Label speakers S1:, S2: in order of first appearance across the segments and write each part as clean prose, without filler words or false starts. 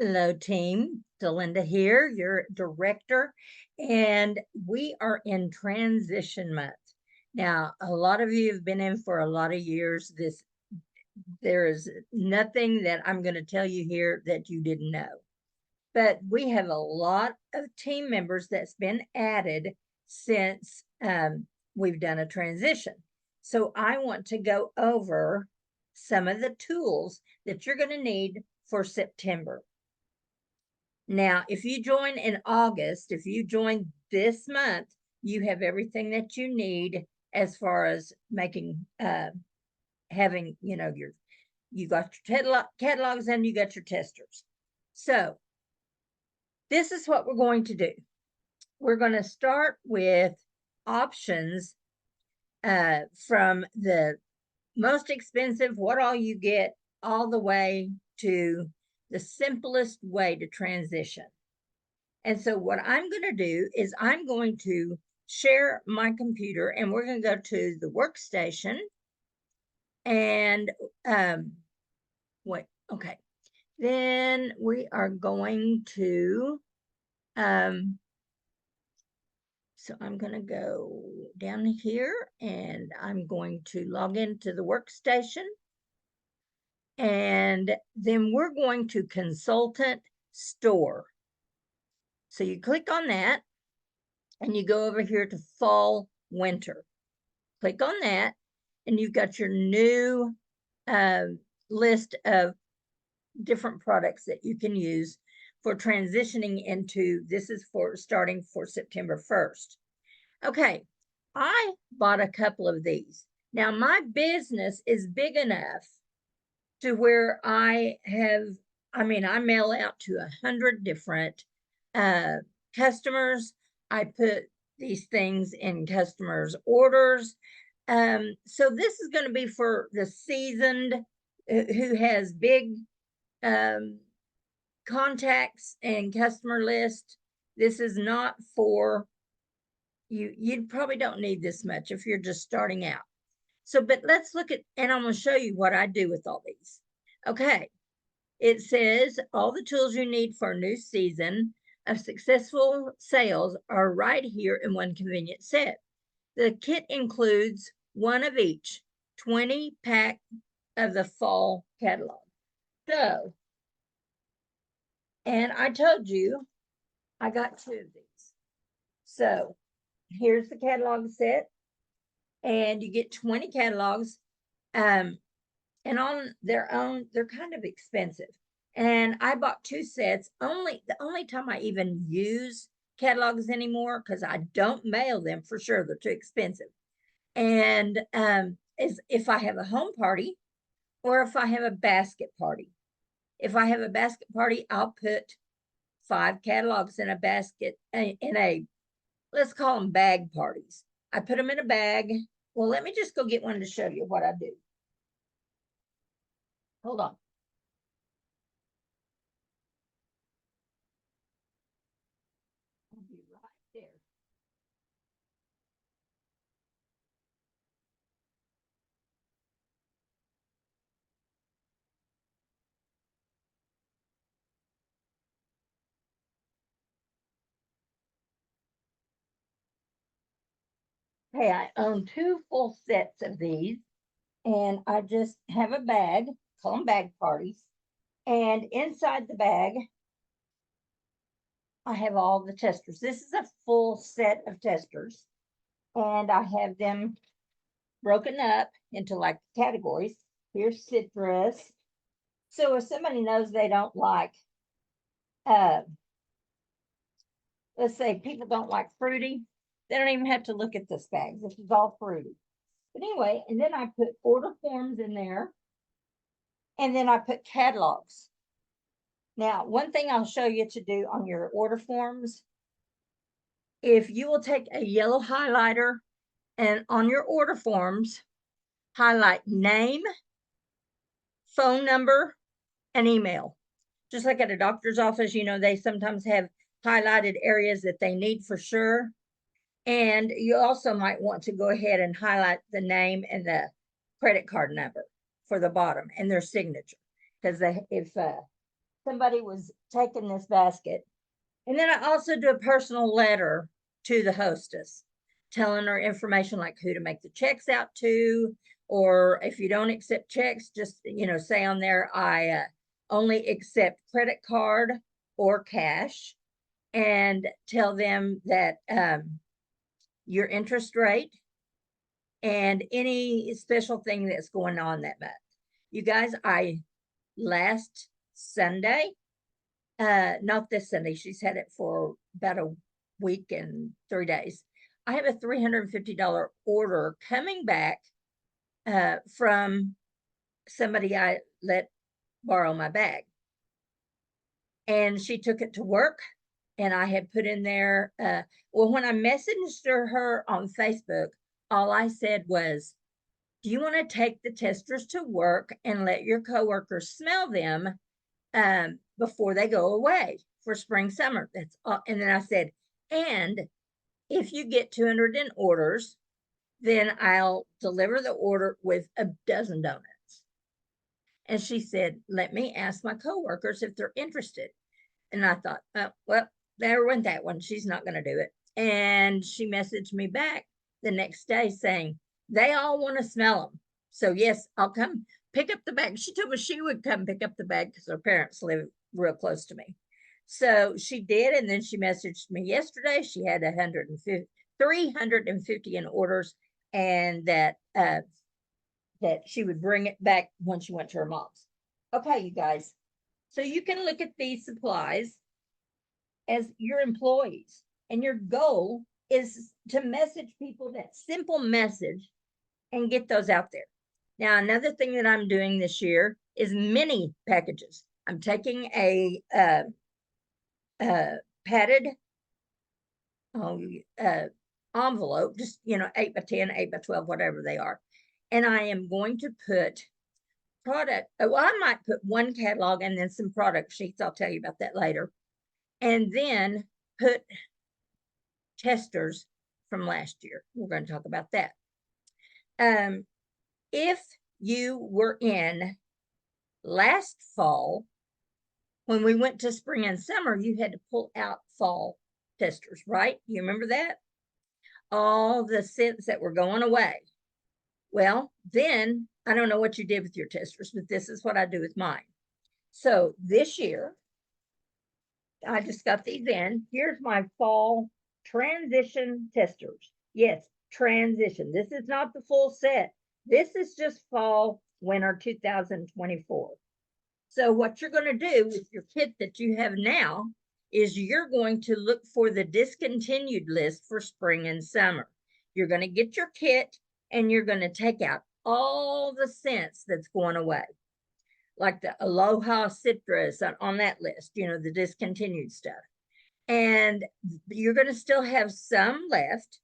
S1: Hello, team. Delinda here, your director, and we are in transition month. Now, a lot of you have been in for a lot of years. There is nothing that I'm going to tell you here that you didn't know. But we have a lot of team members that's been added since we've done a transition. So I want to go over some of the tools that you're going to need for September. Now, if you join in August, if you join this month, you have everything that you need as far as making, having, you got your catalogs and you got your testers. So this is what we're going to do. We're going to start with options from the most expensive, what all you get, all the way to the simplest way to transition. And so what I'm going to do is I'm going to share my computer and we're going to go to the workstation and wait, okay. Then we are going to so I'm going to go down here and I'm going to log into the workstation. And then we're going to consultant store. So you click on that and you go over here to fall winter. Click on that and you've got your new list of different products that you can use for transitioning into, this is for starting for September 1st. Okay, I bought a couple of these. Now my business is big enough to where I mail out to 100 different customers. I put these things in customers' orders. So this is going to be for the seasoned who has big contacts and customer list. This is not for you. You probably don't need this much if you're just starting out. So, but let's look at, and I'm going to show you what I do with all these. Okay. It says all the tools you need for a new season of successful sales are right here in one convenient set. The kit includes one of each, 20 pack of the fall catalog. So, and I told you I got two of these. So here's the catalog set, and you get 20 catalogs. And on their own, they're kind of expensive. And I bought two sets. The only time I even use catalogs anymore, because I don't mail them for sure, they're too expensive. And is if I have a home party or if I have a basket party. If I have a basket party, I'll put 5 catalogs in a basket, let's call them bag parties. I put them in a bag. Well, let me just go get one to show you what I do. Hold on. I'll be right there. Hey, I own 2 full sets of these, and I just have a bag, call them bag parties. And inside the bag, I have all the testers. This is a full set of testers, and I have them broken up into like categories. Here's citrus. So if somebody knows they don't like, uh, let's say people don't like fruity, they don't even have to look at this bag. This is all fruity. But anyway, and then I put order forms in there, and then I put catalogs. Now, one thing I'll show you to do on your order forms, if you will take a yellow highlighter and on your order forms, highlight name, phone number, and email. Just like at a doctor's office, they sometimes have highlighted areas that they need for sure. And you also might want to go ahead and highlight the name and the credit card number for the bottom and their signature. Because somebody was taking this basket. And then I also do a personal letter to the hostess telling her information like who to make the checks out to, or if you don't accept checks, just, say on there, I only accept credit card or cash, and tell them that your interest rate and any special thing that's going on that month. You guys, last Sunday, not this Sunday, she's had it for about a week and 3 days. I have a $350 order coming back from somebody I let borrow my bag. And she took it to work, and I had put in there, when I messaged her on Facebook, all I said was, do you want to take the testers to work and let your coworkers smell them before they go away for spring, summer? That's all. And then I said, and if you get 200 in orders, then I'll deliver the order with a dozen donuts. And she said, let me ask my coworkers if they're interested. And I thought, well, there went that one. She's not going to do it. And she messaged me back the next day saying, they all want to smell them. So yes, I'll come pick up the bag. She told me she would come pick up the bag because her parents live real close to me. So she did. And then she messaged me yesterday. She had 350 in orders, and that she would bring it back when she went to her mom's. Okay, you guys. So you can look at these supplies as your employees, and your goal is to message people that simple message and get those out there. Now, another thing that I'm doing this year is mini packages. I'm taking a padded envelope, just 8x10, 8x12, whatever they are, and I am going to put product. Well, I might put one catalog and then some product sheets. I'll tell you about that later. And then put testers from last year. We're going to talk about that. If you were in last fall, when we went to spring and summer, you had to pull out fall testers, right? You remember that? All the scents that were going away. Well, then I don't know what you did with your testers, but this is what I do with mine. So this year, I just got these in. Here's my fall transition testers. Yes, transition. This is not the full set. This is just fall, winter 2024. So what you're going to do with your kit that you have now is you're going to look for the discontinued list for spring and summer. You're going to get your kit and you're going to take out all the scents that's going away, like the Aloha citrus on that list, the discontinued stuff. And you're going to still have some left.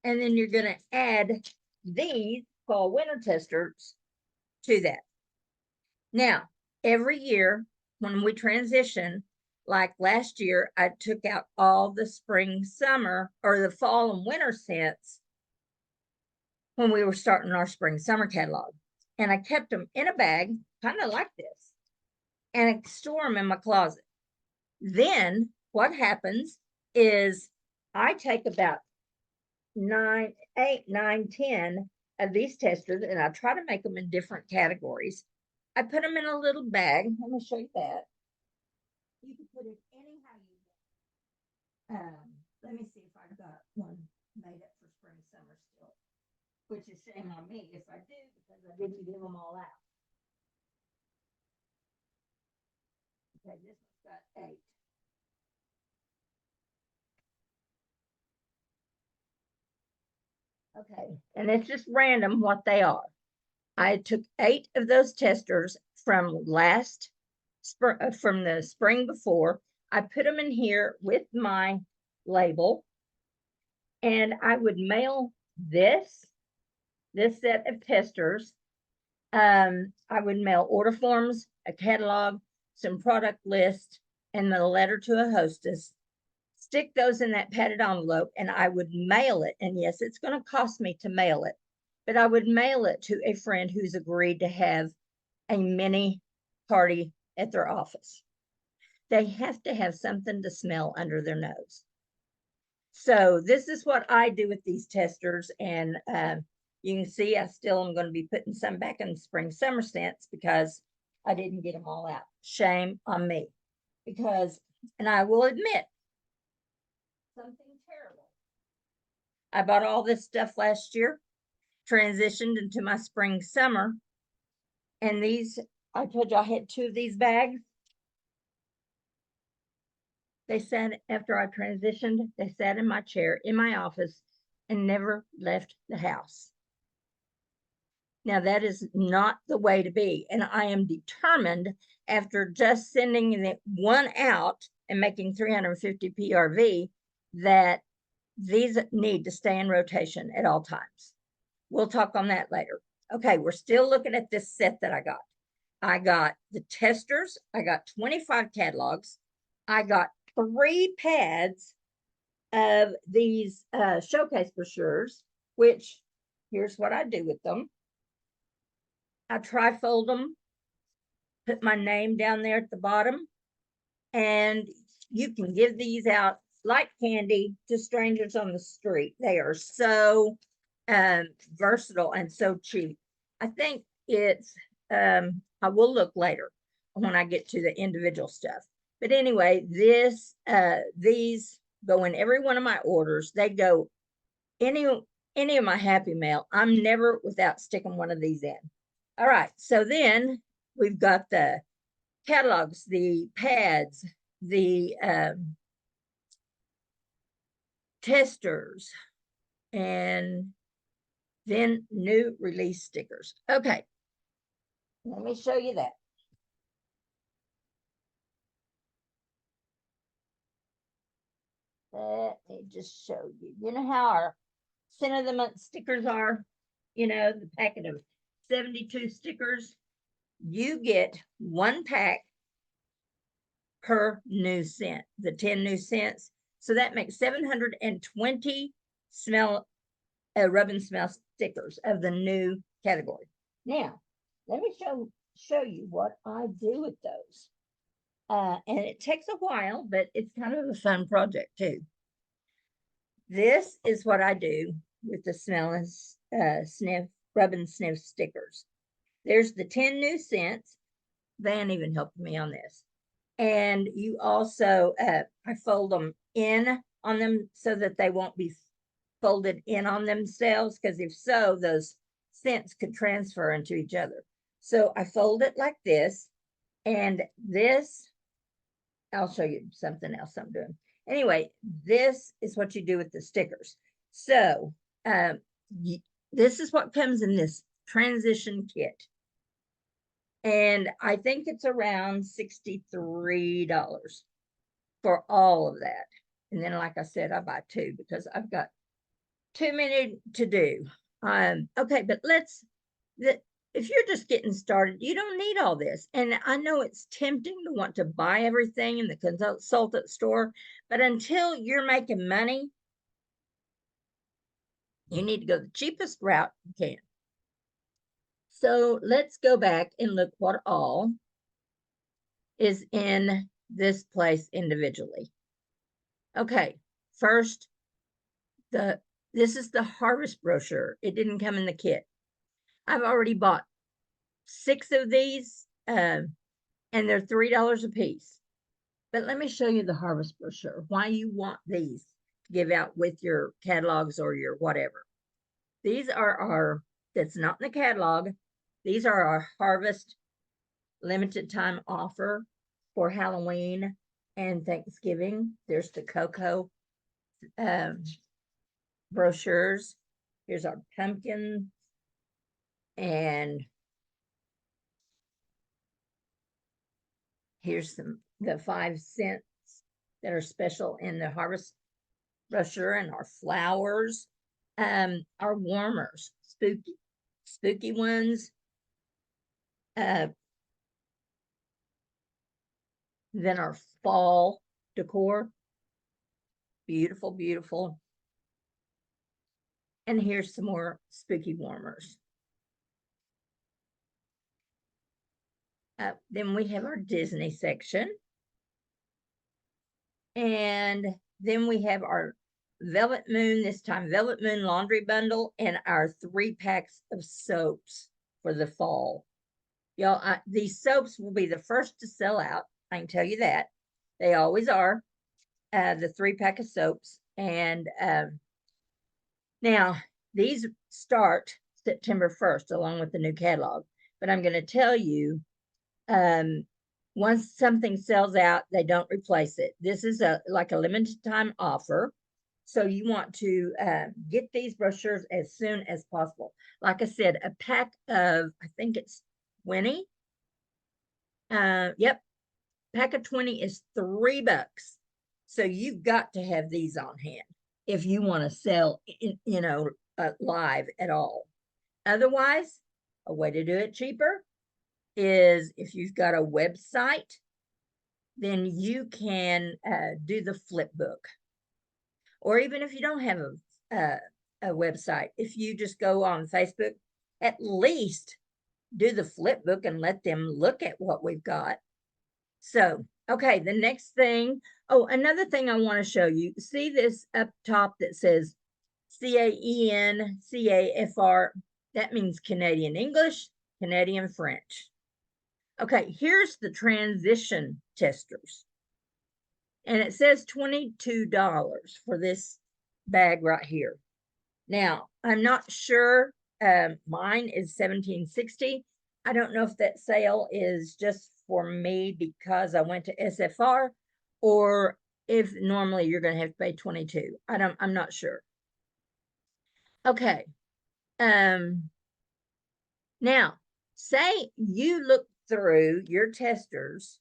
S1: And then you're going to add these fall winter testers to that. Now, every year when we transition, like last year, I took out all the spring, summer, or the fall and winter scents when we were starting our spring, summer catalog. And I kept them in a bag, kind of like this, and I store them in my closet. Then what happens is I take about 9, 8, 9, 10 of these testers, and I try to make them in different categories. I put them in a little bag. Let me show you that. You can put it anyhow you want. Let me see if I've got one made up for spring, summer still, which is shame on me if I do, because I didn't give them all out. Okay, this one's got 8. Okay, and it's just random what they are. I took 8 of those testers from last spring, from the spring before. I put them in here with my label, and I would mail this set of testers. I would mail order forms, a catalog, some product list, and a letter to a hostess. Stick those in that padded envelope, and I would mail it. And yes, it's going to cost me to mail it, but I would mail it to a friend who's agreed to have a mini party at their office. they have to have something to smell under their nose. So this is what I do with these testers. And you can see I still am going to be putting some back in spring summer scents because I didn't get them all out. Shame on me. Because, and I will admit, something terrible. I bought all this stuff last year, transitioned into my spring summer. And these, I told you I had 2 of these bags. They sat after I transitioned, they sat in my chair in my office and never left the house. Now, that is not the way to be. And I am determined after just sending the one out and making 350 PRV that these need to stay in rotation at all times. We'll talk on that later. Okay, we're still looking at this set that I got. I got the testers. I got 25 catalogs. I got 3 pads of these showcase brochures, which here's what I do with them. I trifold them, put my name down there at the bottom, and you can give these out like candy to strangers on the street. They are so versatile and so cheap. I think it's, I will look later when I get to the individual stuff. But anyway, these go in every one of my orders. They go any of my Happy Mail. I'm never without sticking one of these in. All right, so then we've got the catalogs, the pads, the testers, and then new release stickers. Okay, let me show you that. Let me just show you. You know how our scent of the month stickers are? You know, the packet of 72 stickers. You get 1 pack per new scent, the 10 new scents. So that makes 720 rub and smell stickers of the new category. Now, let me show you what I do with those. And it takes a while, but it's kind of a fun project too. This is what I do with the smell and sniff, rub and sniff stickers. There's the 10 new scents. Van even helped me on this. And you also, I fold them in on them so that they won't be folded in on themselves, because if so, those scents could transfer into each other. So I fold it like this, and this, I'll show you something else I'm doing. Anyway, this is what you do with the stickers. So this is what comes in this transition kit. And I think it's around $63 for all of that. And then, like I said, I buy 2 because I've got too many to do. Okay, but if you're just getting started, you don't need all this. And I know it's tempting to want to buy everything in the consultant store, but until you're making money, you need to go the cheapest route you can. So let's go back and look what all is in this place individually. Okay, first, this is the harvest brochure. It didn't come in the kit. I've already bought 6 of these, and they're $3 a piece. But let me show you the harvest brochure, why you want these to give out with your catalogs or your whatever. These are our, that's not in the catalog. These are our harvest limited time offer for Halloween and Thanksgiving. There's the cocoa brochures. Here's our pumpkin, and here's the 5 cents that are special in the harvest brochure, and our flowers, our warmers, spooky ones. Then our fall decor, beautiful, beautiful. And here's some more spooky warmers. Then we have our Disney section. And then we have our Velvet Moon, this time Velvet Moon laundry bundle, and our 3 packs of soaps for the fall. Y'all, these soaps will be the first to sell out. I can tell you that. They always are. The 3 pack of soaps. And now these start September 1st, along with the new catalog. But I'm going to tell you, once something sells out, they don't replace it. This is like a limited time offer. So you want to get these brochures as soon as possible. Like I said, a pack of, I think it's 20. Yep, pack of 20 is $3. So you've got to have these on hand if you want to sell, live at all. Otherwise, a way to do it cheaper is if you've got a website, then you can do the flip book. Or even if you don't have a website, if you just go on Facebook, at least do the flip book and let them look at what we've got. So, okay, the next thing. Oh, another thing I want to show you. See this up top that says CAEN-CAFR? That means Canadian English, Canadian French. Okay, here's the transition testers. And it says $22 for this bag right here. Now, I'm not sure. Mine is $17.60. I don't know if that sale is just for me because I went to SFR, or if normally you're going to have to pay $22. I'm not sure. Okay. Now, say you look through your testers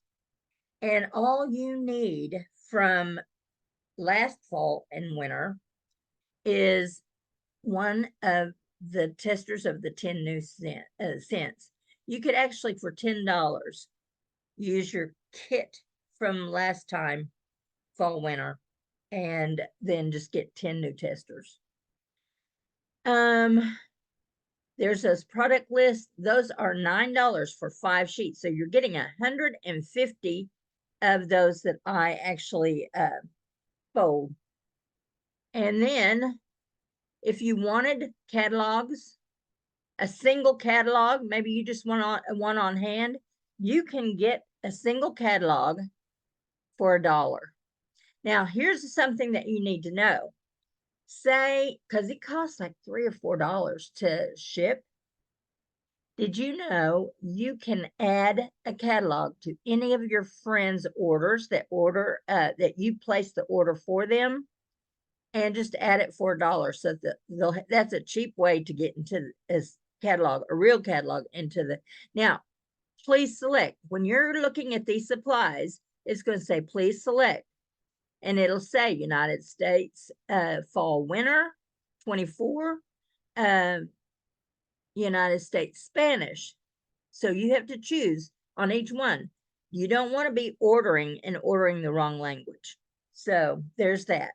S1: and all you need from last fall and winter is one of the testers of the 10 new cents. You could actually, for $10, use your kit from last time, fall, winter, and then just get 10 new testers. There's those product lists. Those are $9 for 5 sheets. So you're getting 150 of those that I actually fold. And then if you wanted catalogs, a single catalog, maybe you just want one on hand, you can get a single catalog for $1. Now, here's something that you need to know. Say, because it costs like $3 or $4 to ship. Did you know you can add a catalog to any of your friends' orders that you place the order for them, and just add it for $1? So that's a cheap way to get into this catalog, a real catalog into the. Now, please select. When you're looking at these supplies, it's going to say, please select. And it'll say United States, fall, winter, 24, United States Spanish. So you have to choose on each one. You don't want to be ordering the wrong language. So there's that.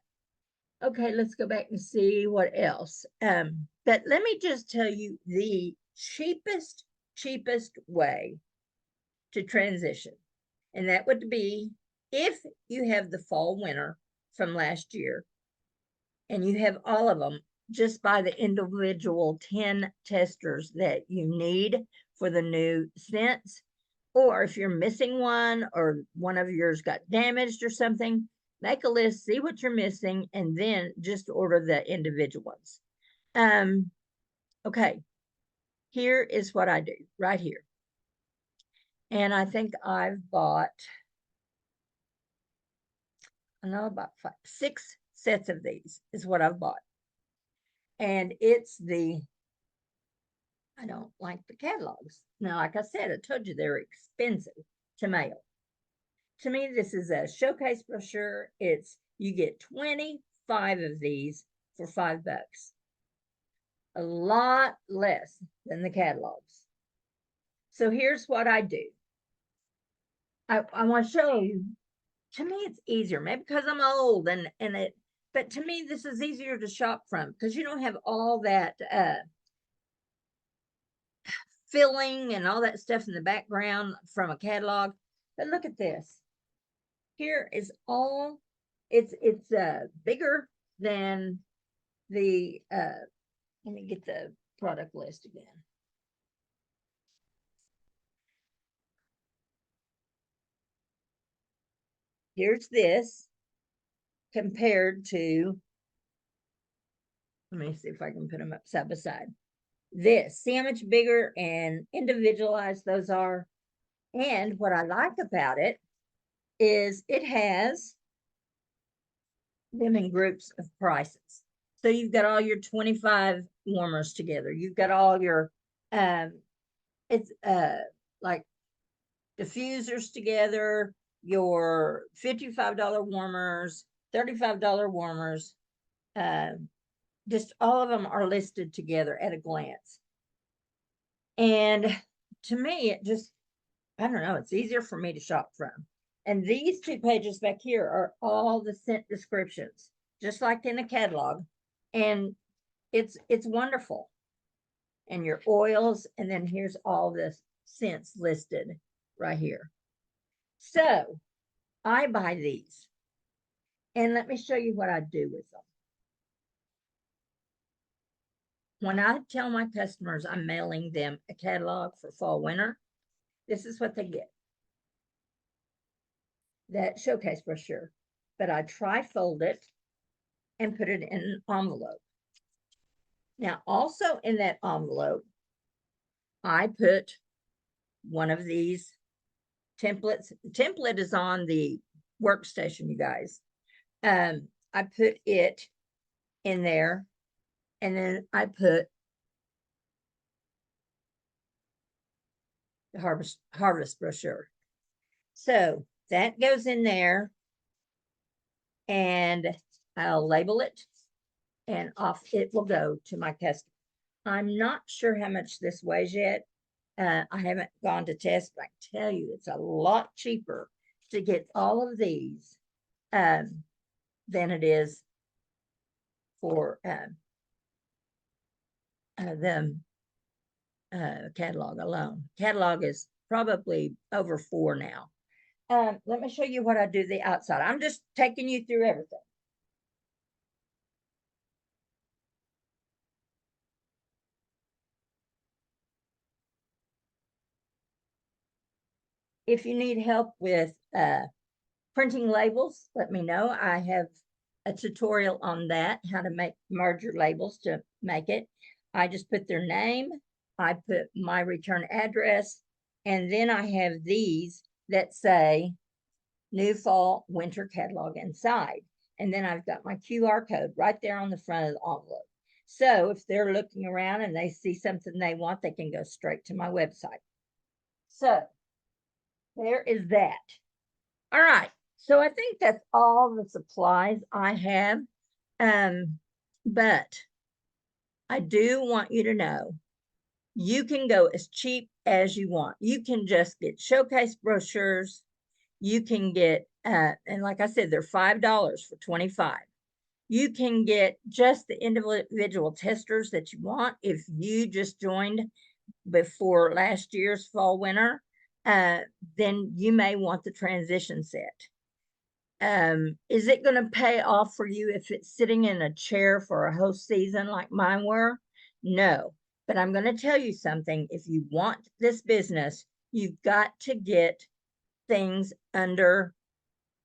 S1: Okay, let's go back and see what else. But let me just tell you the cheapest way to transition. And that would be if you have the fall, winter from last year and you have all of them, just buy the individual 10 testers that you need for the new scents. Or if you're missing one or one of yours got damaged or something, make a list, see what you're missing, and then just order the individual ones. Okay, here is what I do right here. And I think I've bought, I know, about 6 sets of these is what I've bought. And it's I don't like the catalogs. Now, like I said, I told you they're expensive to mail. To me, this is a showcase brochure. You get 25 of these for $5. A lot less than the catalogs. So here's what I do. I want to show you. To me, it's easier, maybe because I'm old but to me, this is easier to shop from because you don't have all that filling and all that stuff in the background from a catalog. But look at this. Here is all It's bigger than the let me get the product list again. Here's this compared to, let me see if I can put them up side by side. This, see how much bigger and individualized those are. And what I like about it is it has them in groups of prices. So you've got all your 25 warmers together. You've got all your it's like diffusers together, your $55 warmers, $35 warmers. Just all of them are listed together at a glance. And to me, it just, I don't know, it's easier for me to shop from. And these 2 pages back here are all the scent descriptions, just like in the catalog. And it's wonderful. And your oils, and then here's all the scents listed right here. So I buy these. And let me show you what I do with them. When I tell my customers I'm mailing them a catalog for fall winter, this is what they get. That showcase brochure, but I tri-fold it and put it in an envelope. Now, also in that envelope, I put one of these templates. The template is on the workstation, you guys. I put it in there, and then I put the harvest brochure. So that goes in there, and I'll label it, and off it will go to my customer. I'm not sure how much this weighs yet. I haven't gone to test, but I can tell you it's a lot cheaper to get all of these than it is for the catalog alone. Catalog is probably over $4 now. Let me show you what I do the outside. I'm just taking you through everything. If you need help with printing labels, let me know. I have a tutorial on that, how to merge your labels to make it. I just put their name, I put my return address, and then I have these that say new fall winter catalog inside. And then I've got my QR code right there on the front of the envelope. So if they're looking around and they see something they want, they can go straight to my website. So there is that. All right. So I think that's all the supplies I have. But I do want you to know you can go as cheap as you want. You can just get showcase brochures. You can get, and like I said, they're $5 for 25. You can get just the individual testers that you want. If you just joined before last year's fall winter, then you may want the transition set. Is it going to pay off for you if it's sitting in a chair for a whole season like mine were? No, but I'm going to tell you something. If you want this business, you've got to get things under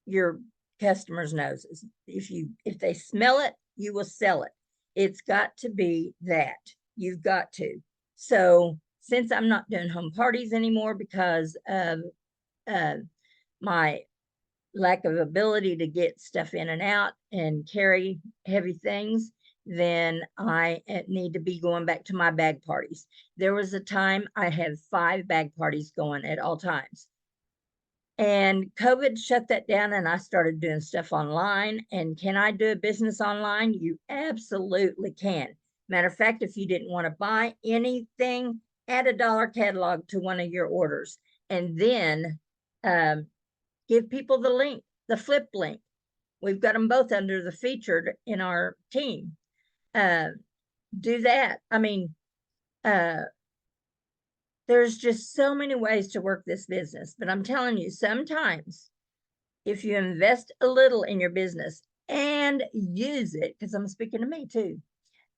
S1: your customers' noses. If they smell it, you will sell it. It's got to be that. You've got to. So since I'm not doing home parties anymore because of my lack of ability to get stuff in and out and carry heavy things, then I need to be going back to my bag parties. There was a time I had 5 bag parties going at all times. And COVID shut that down, and I started doing stuff online. And can I do a business online? You absolutely can. Matter of fact, if you didn't want to buy anything, add a dollar catalog to one of your orders, and then give people the link, the flip link. We've got them both under the featured in our team. Do that. I mean, there's just so many ways to work this business, but I'm telling you, sometimes if you invest a little in your business and use it, because I'm speaking to me too,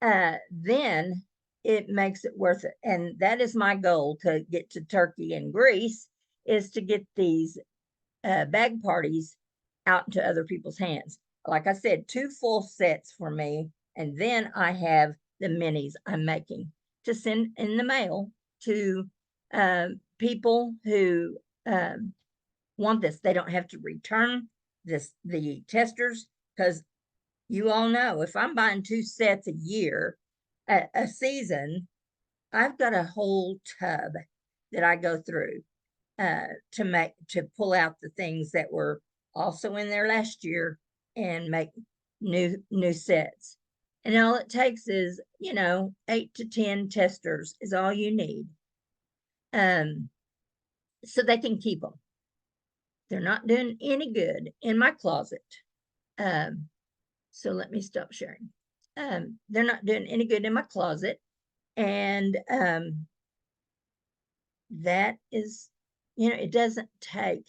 S1: then it makes it worth it. And that is my goal, to get to Turkey and Greece, is to get these bag parties out into other people's hands. Like I said, 2 full sets for me. And then I have the minis I'm making to send in the mail to people who want this. They don't have to return the testers, because you all know, if I'm buying 2 sets a year, a season, I've got a whole tub that I go through to pull out the things that were also in there last year and make new sets. And all it takes is, 8 to 10 testers is all you need. So they can keep them. They're not doing any good in my closet. So let me stop sharing. They're not doing any good in my closet. And that is, it doesn't take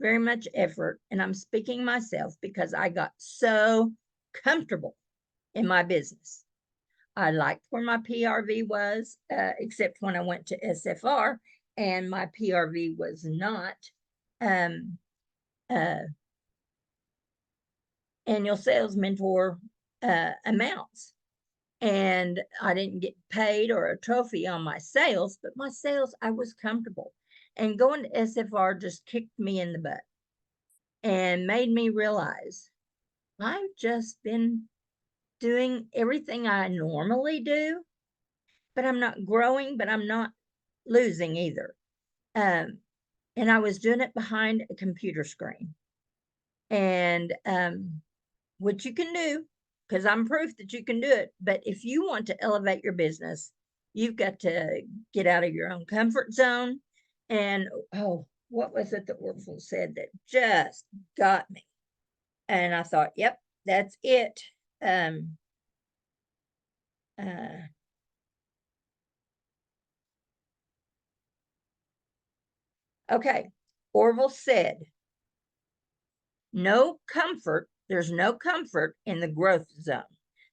S1: very much effort. And I'm speaking myself, because I got so comfortable in my business. I liked where my PRV was, except when I went to SFR, and my PRV was not annual sales mentor amounts. And I didn't get paid or a trophy on my sales, but my sales, I was comfortable. And going to SFR just kicked me in the butt and made me realize I've just been doing everything I normally do, but I'm not growing, but I'm not losing either. And I was doing it behind a computer screen. And which you can do, because I'm proof that you can do it. But if you want to elevate your business, you've got to get out of your own comfort zone. And what was it that Orville said that just got me? And I thought, yep, that's it. Okay, Orville said, there's no comfort in the growth zone.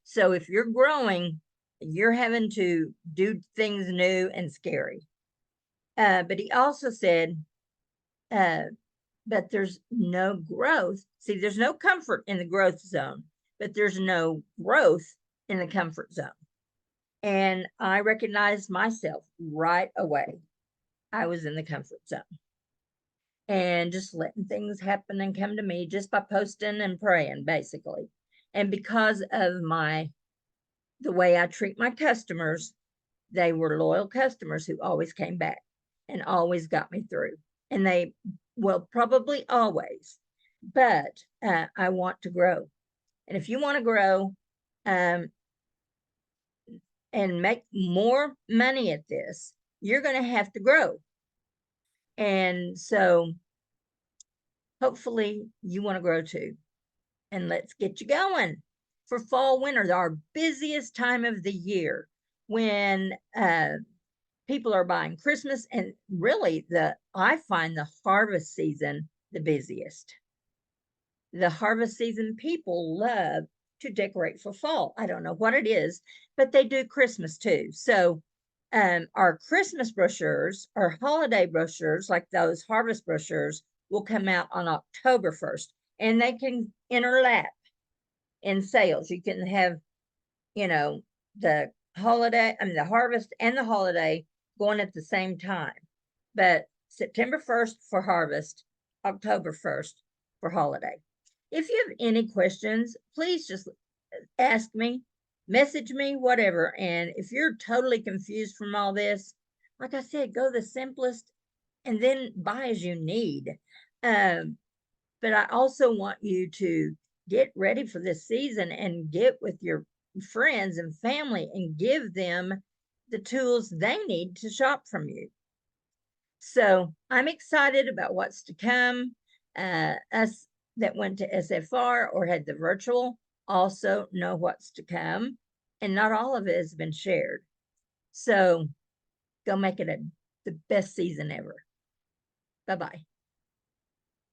S1: So if you're growing, you're having to do things new and scary. But he also said, but there's no growth. See, there's no comfort in the growth zone, but there's no growth in the comfort zone. And I recognized myself right away. I was in the comfort zone and just letting things happen and come to me just by posting and praying, basically. And because of the way I treat my customers, they were loyal customers who always came back and always got me through. And they will probably always, but I want to grow. And if you want to grow and make more money at this, you're going to have to grow. And so hopefully you want to grow too. And let's get you going for fall, winter, our busiest time of the year, when people are buying Christmas, and really I find the harvest season the busiest. The harvest season, people love to decorate for fall. I don't know what it is, but they do Christmas too. So our Christmas brochures, our holiday brochures, like those harvest brochures, will come out on October 1st, and they can interlap in sales. You can have, the harvest and the holiday going at the same time. But September 1st for harvest, October 1st for holiday. If you have any questions, please just ask me, message me, whatever. And if you're totally confused from all this, like I said, go the simplest and then buy as you need. But I also want you to get ready for this season and get with your friends and family and give them the tools they need to shop from you. So I'm excited about what's to come. Us that went to SFR or had the virtual also know what's to come, and not all of it has been shared. So go make it the best season ever. Bye-bye.